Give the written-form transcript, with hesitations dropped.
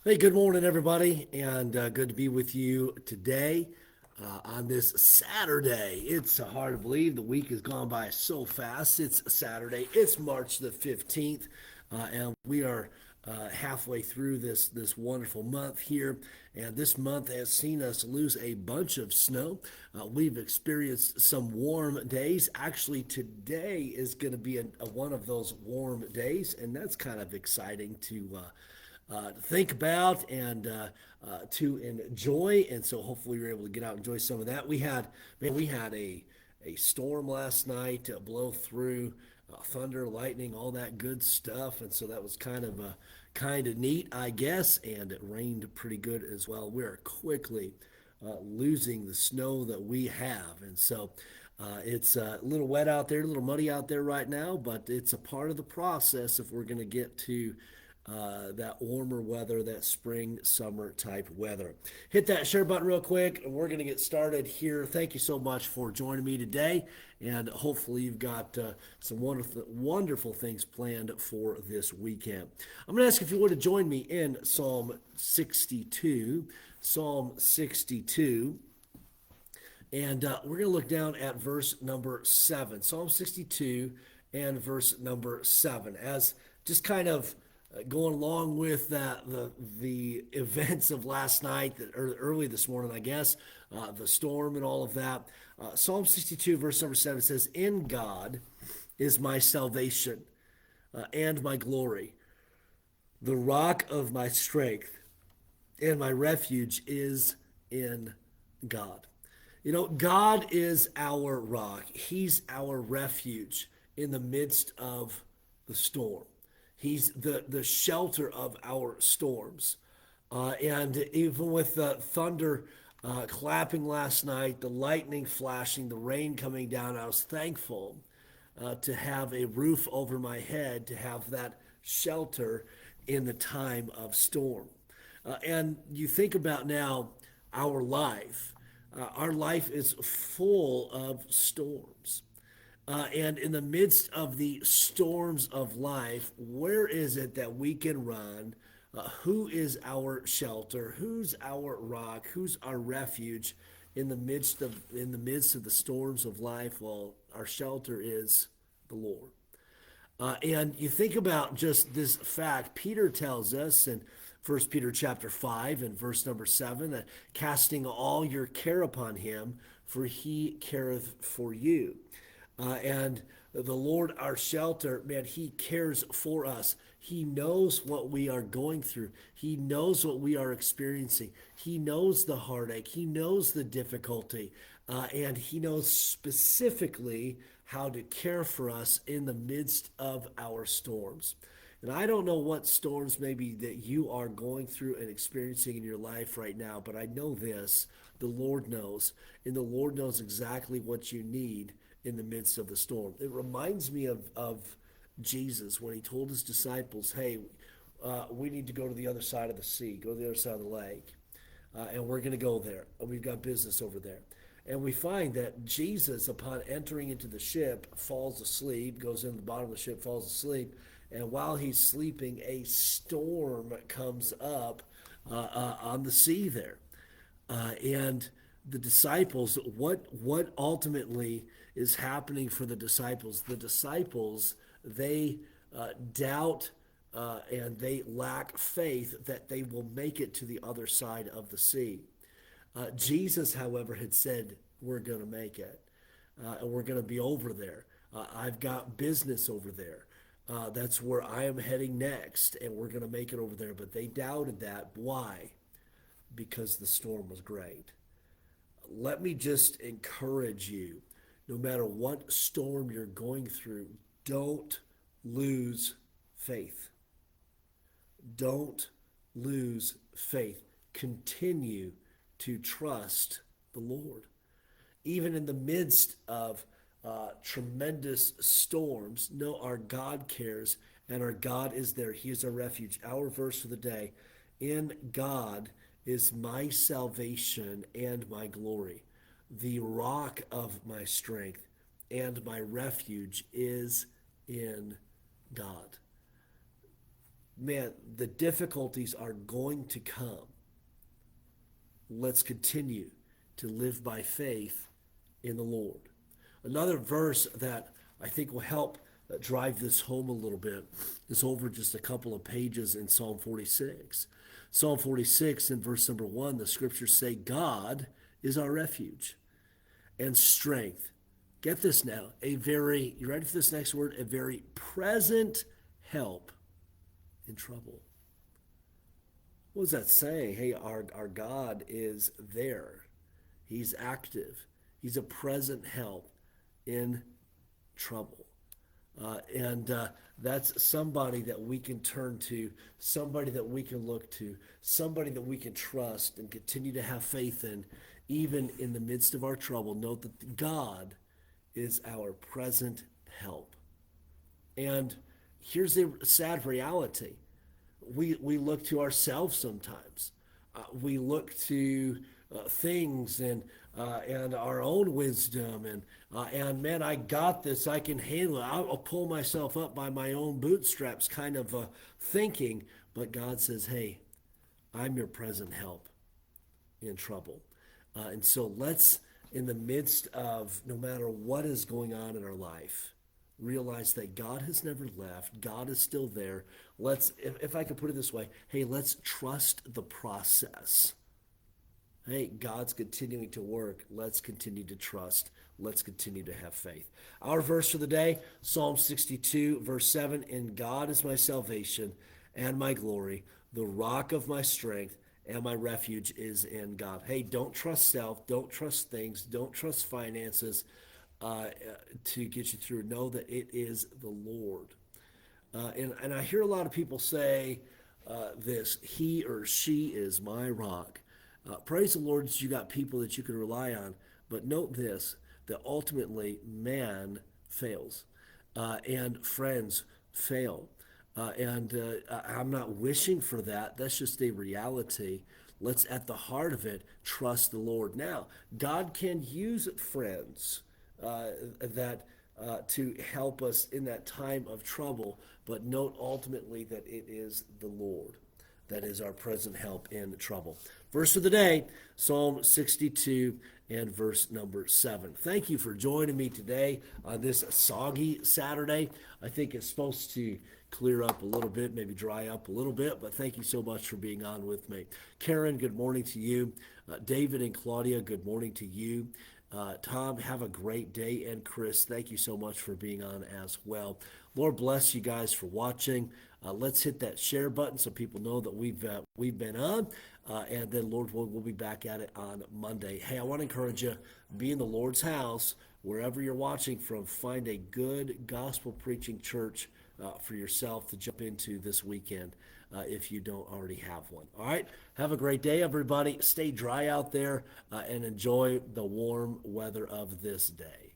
Hey, good morning, everybody, and good to be with you today on this Saturday. It's hard to believe the week has gone by so fast. It's Saturday. It's March the 15th, and we are halfway through this wonderful month here. And this month has seen us lose a bunch of snow. We've experienced some warm days. Actually, today is going to be one of those warm days, and that's kind of exciting to think about and to enjoy. And so hopefully we are able to get out and enjoy some of that. We had a storm last night blow through, thunder, lightning, all that good stuff. And so that was kind of neat, I guess. And it rained pretty good as well. We're quickly losing the snow that we have. And so it's a little wet out there, a little muddy out there right now, but it's a part of the process if we're going to get to that warmer weather, that spring, summer type weather. Hit that share button real quick, and we're going to get started here. Thank you so much for joining me today, and hopefully you've got some wonderful things planned for this weekend. I'm going to ask if you would to join me in Psalm 62. Psalm 62. And we're going to look down at verse number 7. Psalm 62 and verse number 7. As just kind of going along with the events of last night, early this morning, I guess, the storm and all of that. Psalm 62, verse number 7 says, "In God is my salvation and my glory. The rock of my strength and my refuge is in God." You know, God is our rock. He's our refuge in the midst of the storm. He's the shelter of our storms. And even with the thunder clapping last night, the lightning flashing, the rain coming down, I was thankful to have a roof over my head, to have that shelter in the time of storm. And you think about now our life. Our life is full of storms. And in the midst of the storms of life, where is it that we can run? Who is our shelter? Who's our rock? Who's our refuge in the midst of the storms of life? Well, our shelter is the Lord. And you think about just this fact. Peter tells us in 1 Peter chapter 5 and verse number 7 that casting all your care upon him, for he careth for you. And the Lord, our shelter, man, he cares for us. He knows what we are going through. He knows what we are experiencing. He knows the heartache. He knows the difficulty. And he knows specifically how to care for us in the midst of our storms. And I don't know what storms maybe that you are going through and experiencing in your life right now, but I know this: the Lord knows, and the Lord knows exactly what you need in the midst of the storm. It reminds me of Jesus when he told his disciples, hey, we need to go to the other side of the sea, go to the other side of the lake, and we're going to go there. And we've got business over there. And we find that Jesus, upon entering into the ship, falls asleep, goes in the bottom of the ship, falls asleep. And while he's sleeping, a storm comes up on the sea there. And the disciples, what ultimately is happening for the disciples? The disciples, they doubt and they lack faith that they will make it to the other side of the sea. Jesus, however, had said, we're going to make it. And we're going to be over there. I've got business over there. That's where I am heading next, and we're going to make it over there. But they doubted that. Why? Because the storm was great. Let me just encourage you, no matter what storm you're going through, don't lose faith. Don't lose faith. Continue to trust the Lord. Even in the midst of tremendous storms, know our God cares and our God is there. He is our refuge. Our verse for the day: in God is my salvation and my glory. The rock of my strength and my refuge is in God. man, the difficulties are going to come. Let's continue to live by faith in the Lord. Another verse that I think will help drive this home a little bit is over just a couple of pages in Psalm 46. Psalm 46 in verse number 1, the scriptures say, God is our refuge and strength. Get this now, you ready for this next word? A very present help in trouble. What is that saying? Hey, our God is there. He's active. He's a present help in trouble. And that's somebody that we can turn to, somebody that we can look to, somebody that we can trust and continue to have faith in, even in the midst of our trouble. Note that God is our present help. And here's the sad reality. We look to ourselves sometimes. We look to things and our own wisdom and man, I got this. I can handle it. I'll pull myself up by my own bootstraps, kind of thinking. But God says, "Hey, I'm your present help in trouble." And so let's, in the midst of no matter what is going on in our life, realize that God has never left. God is still there. If I could put it this way, hey, let's trust the process. Hey, God's continuing to work. Let's continue to trust. Let's continue to have faith. Our verse for the day, Psalm 62, verse 7, "And God is my salvation and my glory, the rock of my strength, and my refuge is in God." Hey, don't trust self. Don't trust things. Don't trust finances to get you through. Know that it is the Lord. And I hear a lot of people say this, he or she is my rock. Praise the Lord that you got people that you can rely on. But note this, that ultimately man fails and friends fail. And I'm not wishing for that. That's just a reality. Let's, at the heart of it, trust the Lord. Now, God can use friends that to help us in that time of trouble, but note ultimately that it is the Lord that is our present help in trouble. Verse of the day, Psalm 62 and verse number 7. Thank you for joining me today on this soggy Saturday. I think it's supposed to clear up a little bit, maybe dry up a little bit, but thank you so much for being on with me. Karen, good morning to you. David and Claudia, good morning to you. Tom, have a great day. And Chris, thank you so much for being on as well. Lord bless you guys for watching. Let's hit that share button so people know that we've been on. And then, Lord, we'll be back at it on Monday. Hey, I want to encourage you, be in the Lord's house, wherever you're watching from. Find a good gospel preaching church for yourself to jump into this weekend if you don't already have one. All right, have a great day, everybody. Stay dry out there and enjoy the warm weather of this day.